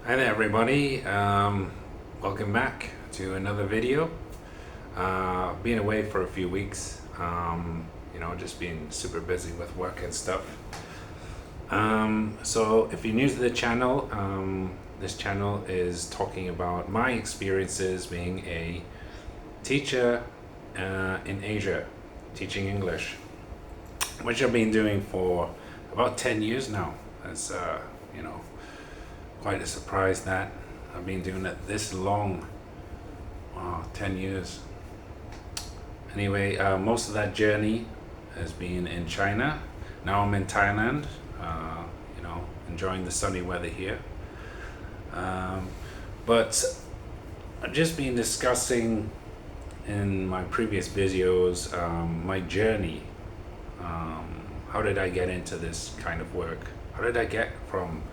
Hi there everybody, welcome back to another video. Been away for a few weeks, just being super busy with work and stuff. So if you're new to the channel, this channel is talking about my experiences being a teacher in Asia, teaching English, which I've been doing for about 10 years now. That's, quite a surprise that I've been doing it this long. Wow, 10 years. Anyway, most of that journey has been in China. Now I'm in Thailand, enjoying the sunny weather here. But I've just been discussing in my previous videos my journey. How did I get into this kind of work? How did I get from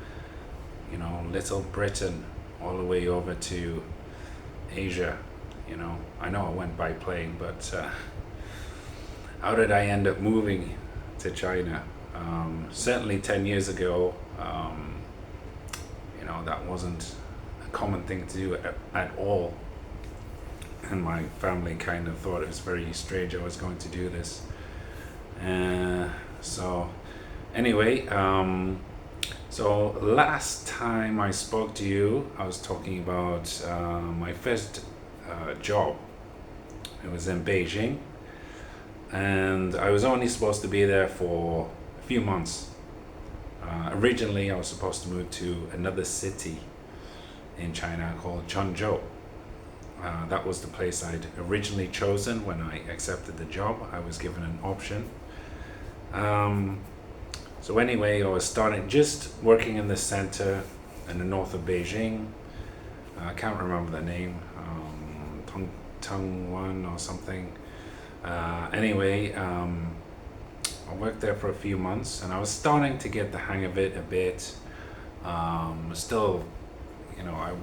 Little Britain all the way over to Asia? I know I went by plane, but how did I end up moving to China? Certainly 10 years ago, that wasn't a common thing to do at all. And my family kind of thought it was very strange I was going to do this. So anyway, so last time I spoke to you, I was talking about my first job. It was in Beijing, and I was only supposed to be there for a few months. Originally, I was supposed to move to another city in China called Changzhou. That was the place I'd originally chosen when I accepted the job. I was given an option. So anyway, I was starting just working in the center in the north of Beijing. I can't remember the name, Tongwan or something. Anyway, I worked there for a few months, and I was starting to get the hang of it a bit. Still, I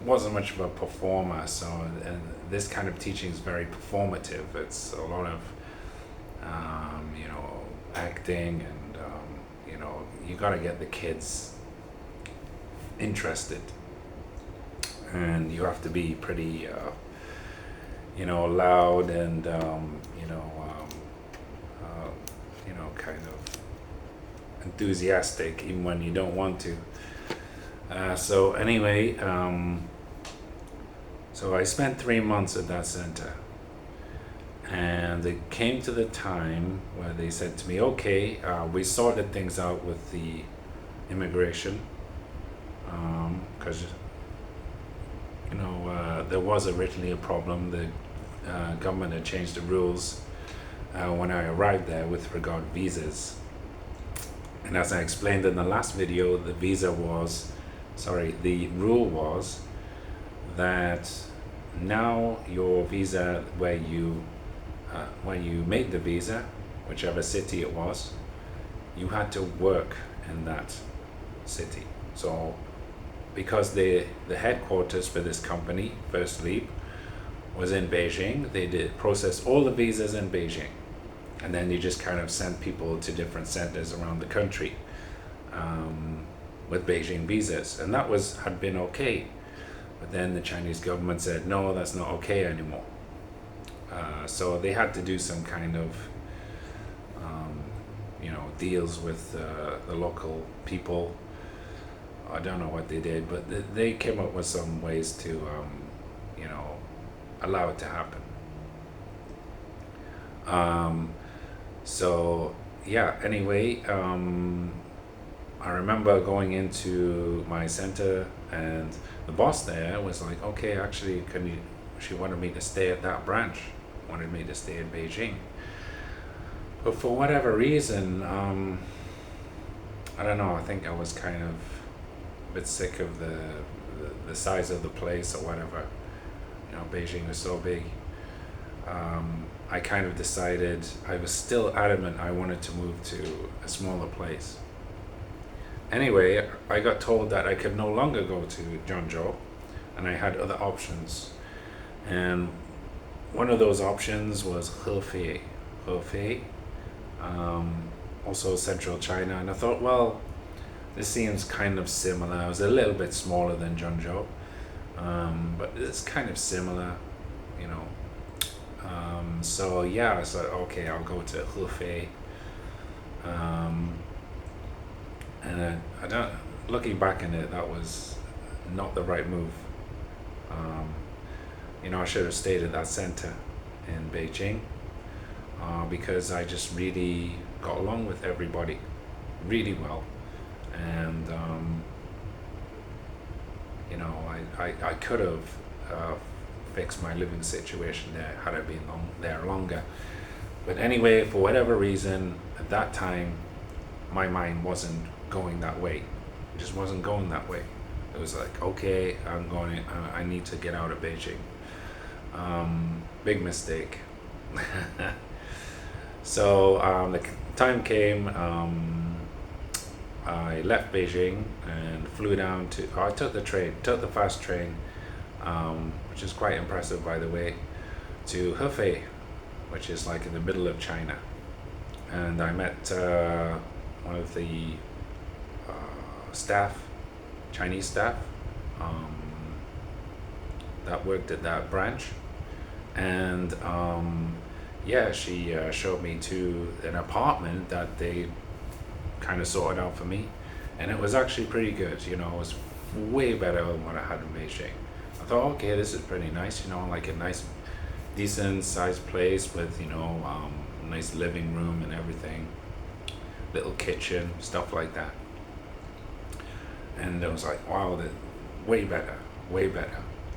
wasn't much of a performer, so and this kind of teaching is very performative. It's a lot of, acting, and you got to get the kids interested, and you have to be pretty, loud and kind of enthusiastic, even when you don't want to. So anyway, so I spent 3 months at that center. And it came to the time where they said to me, okay, we sorted things out with the immigration, because there was originally a problem. The government had changed the rules when I arrived there with regard to visas. And as I explained in the last video, the rule was that now your visa, when you made the visa, whichever city it was, you had to work in that city. So because the headquarters for this company, First Leap, was in Beijing, they did process all the visas in Beijing, and then they just kind of sent people to different centers around the country with Beijing visas, and that had been okay. But then the Chinese government said, no, that's not okay anymore. So they had to do some kind of, deals with the local people. I don't know what they did, but they came up with some ways to, allow it to happen. So yeah, anyway, I remember going into my center, and the boss there was like, okay, actually, she wanted me to stay at that branch, wanted me to stay in Beijing. But for whatever reason, I don't know, I think I was kind of a bit sick of the size of the place or whatever. Beijing was so big. I kind of decided, I was still adamant I wanted to move to a smaller place. Anyway, I got told that I could no longer go to Zhengzhou, and I had other options. And one of those options was Hefei, also central China. And I thought, well, this seems kind of similar. It was a little bit smaller than Zhengzhou, but it's kind of similar, you know. So yeah, so okay, I'll go to Hefei. Um, and I don't. Looking back in it, that was not the right move. Um, I should have stayed at that center in Beijing, because I just really got along with everybody really well, and I could have fixed my living situation there had I been there longer. But anyway, for whatever reason, at that time, my mind wasn't going that way. It just wasn't going that way. It was like, okay, I need to get out of Beijing. Big mistake. So the time came. I left Beijing and flew down to. I took the fast train, which is quite impressive, by the way, to Hefei, which is like in the middle of China. And I met one of the Chinese staff, that worked at that branch. And yeah, she showed me to an apartment that they kind of sorted out for me. And it was actually pretty good, it was way better than what I had in Beijing. I thought, okay, this is pretty nice, like a nice, decent sized place with, nice living room and everything, little kitchen, stuff like that. And it was like, wow, way better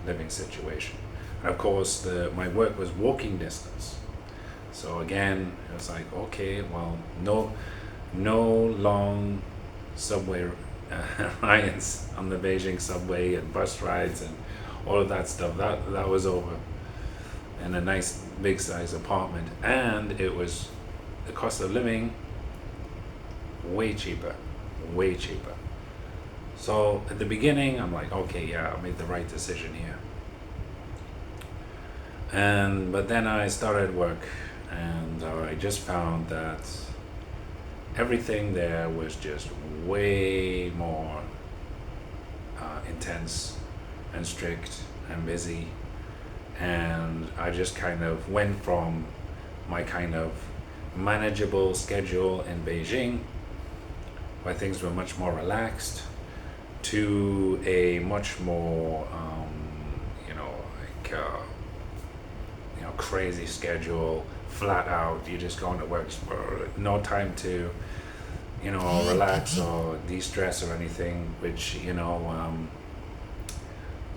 living situation. And of course, my work was walking distance. So again, it was like, okay, well, no long subway rides on the Beijing subway and bus rides and all of that stuff. That was over. And a nice big size apartment, and it was the cost of living way cheaper. So at the beginning, I'm like, okay, yeah, I made the right decision here. But then I started work, and I just found that everything there was just way more intense and strict and busy. And I just kind of went from my kind of manageable schedule in Beijing, where things were much more relaxed, to a much more, crazy schedule, flat out. You're just going to work, no time to, relax or de-stress or anything, which,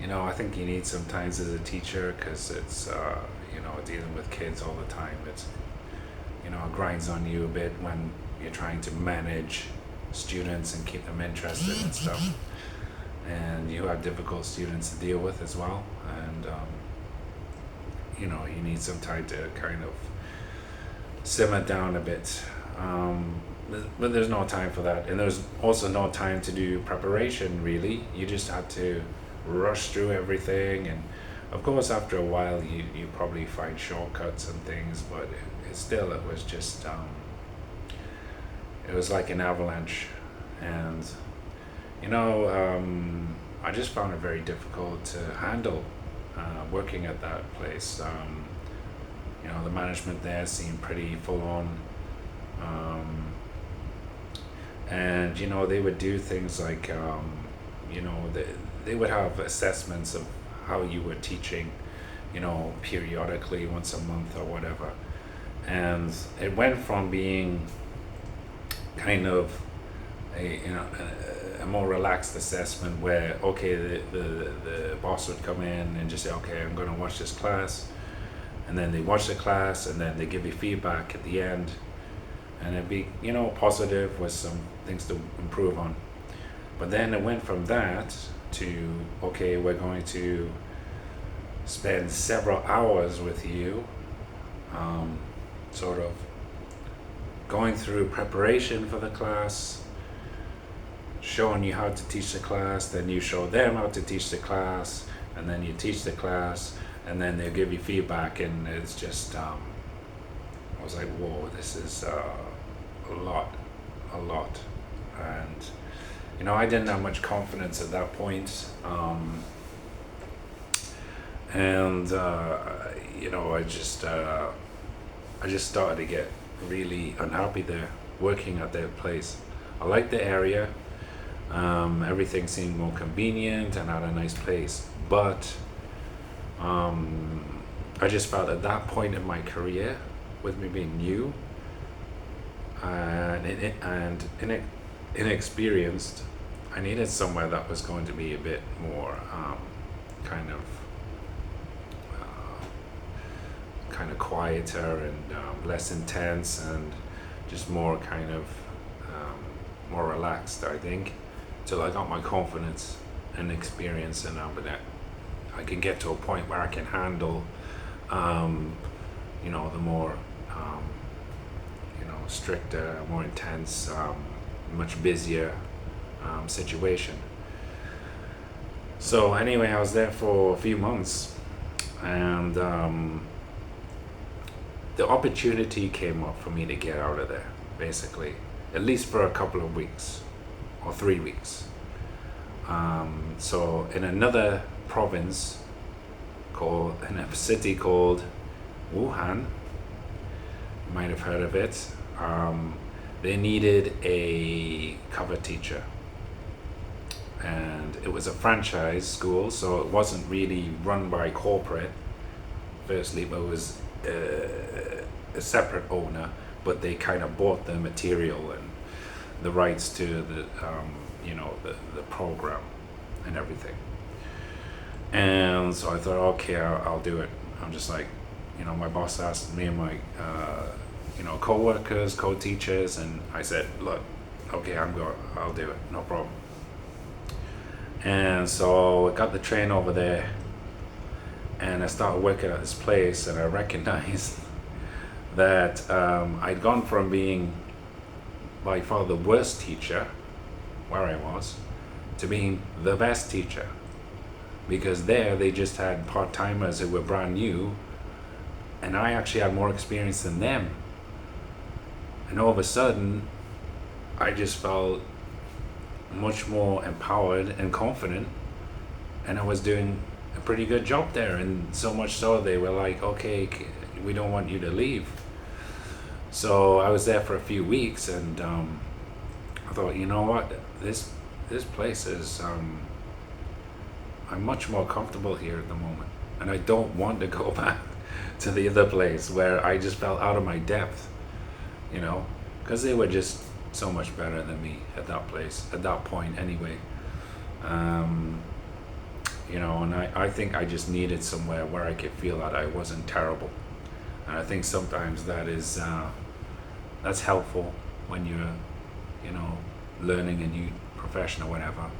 I think you need sometimes as a teacher, because it's, dealing with kids all the time. It's, it grinds on you a bit when you're trying to manage students and keep them interested and stuff. And you have difficult students to deal with as well. And, you need some time to kind of simmer down a bit. But there's no time for that. And there's also no time to do preparation, really. You just have to rush through everything. And of course, after a while, you probably find shortcuts and things, but it was just, it was like an avalanche. And, I just found it very difficult to handle working at that place. The management there seemed pretty full on. And, they would do things like, they would have assessments of how you were teaching, periodically, once a month or whatever. And it went from being kind of a more relaxed assessment where, okay, the boss would come in and just say, okay, I'm going to watch this class. And then they watch the class, and then they give you feedback at the end. And it'd be, positive with some things to improve on. But then it went from that to, okay, we're going to spend several hours with you, sort of going through preparation for the class, showing you how to teach the class, then you show them how to teach the class, and then you teach the class, and then they'll give you feedback. And it's just, I was like, whoa, this is a lot. And I didn't have much confidence at that point. And I just started to get really unhappy there, working at that place. I liked the area. Everything seemed more convenient and had a nice place, but I just felt at that point in my career, with me being new and inexperienced, I needed somewhere that was going to be a bit more kind of quieter and less intense and just more kind of more relaxed, I think, till I got my confidence and experience, and that I can get to a point where I can handle the more stricter, more intense, much busier situation. So anyway, I was there for a few months, and the opportunity came up for me to get out of there, basically, at least for a couple of weeks or 3 weeks. So in another province, in a city called Wuhan, you might have heard of it, they needed a cover teacher. And it was a franchise school, so it wasn't really run by corporate, firstly, but it was a separate owner, but they kind of bought the material and the rights to the program and everything. And so I thought, okay, I'll do it. I'm just like, my boss asked me and my co-workers, co-teachers, and I said, look, okay, I'll do it, no problem. And so I got the train over there, and I started working at this place, and I recognized that I'd gone from being by far the worst teacher where I was to being the best teacher, because there they just had part-timers who were brand new, and I actually had more experience than them. And all of a sudden I just felt much more empowered and confident, and I was doing a pretty good job there, and so much so they were like, okay, we don't want you to leave. So I was there for a few weeks, and I thought, you know what, this place is I'm much more comfortable here at the moment, and I don't want to go back to the other place where I just felt out of my depth, because they were just so much better than me at that place, at that point anyway. And I think I just needed somewhere where I could feel that I wasn't terrible. And I think sometimes that is that's helpful when you're learning a new profession or whatever.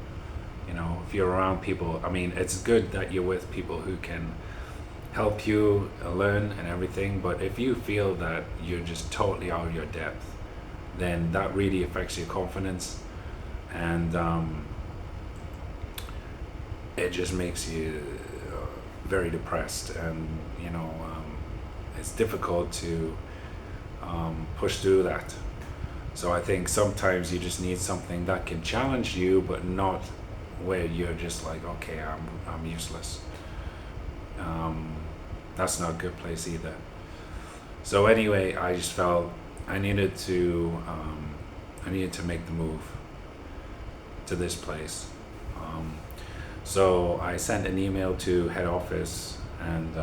If you're around people, I mean, it's good that you're with people who can help you learn and everything, but if you feel that you're just totally out of your depth, then that really affects your confidence, and it just makes you very depressed, and it's difficult to push through that. So I think sometimes you just need something that can challenge you, but not where you're just like, okay, I'm useless. That's not a good place either. So anyway, I just felt I needed to make the move to this place. So I sent an email to head office, and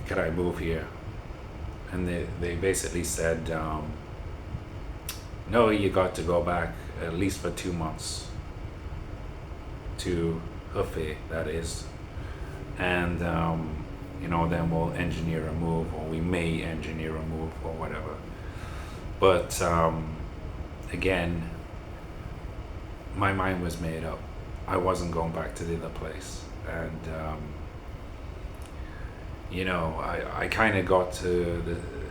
could I move here? And they basically said, no, you got to go back at least for 2 months to Hefei, that is, and then we'll engineer a move, or we may engineer a move, or whatever. But again, my mind was made up. I wasn't going back to the other place, and I kind of got to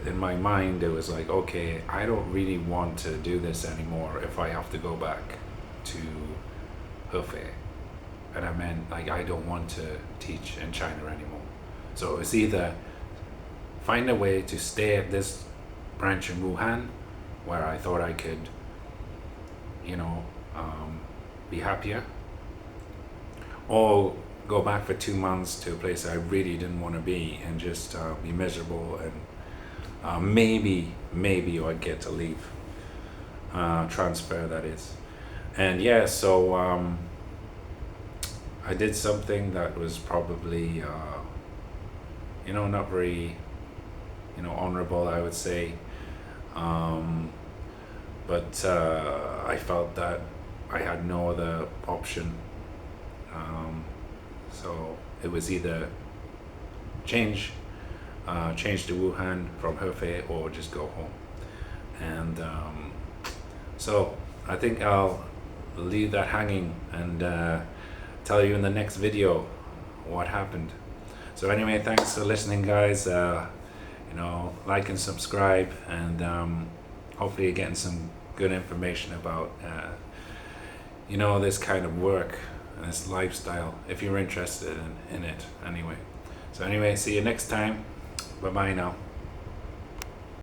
in my mind, it was like, okay, I don't really want to do this anymore if I have to go back to Hefei. And I meant, like, I don't want to teach in China anymore. So it was either find a way to stay at this branch in Wuhan, where I thought I could you know, be happier, or go back for 2 months to a place I really didn't want to be and just be miserable, and maybe I get to leave, transfer, that is. And yeah, so I did something that was probably not very honorable, I would say, but I felt that I had no other option. So it was either change to Wuhan from Hefei, or just go home. And so I think I'll leave that hanging and tell you in the next video what happened. So anyway, thanks for listening, guys. Like and subscribe, and hopefully you're getting some good information about this kind of work and this lifestyle, if you're interested in it anyway. So anyway, see you next time. Bye bye now.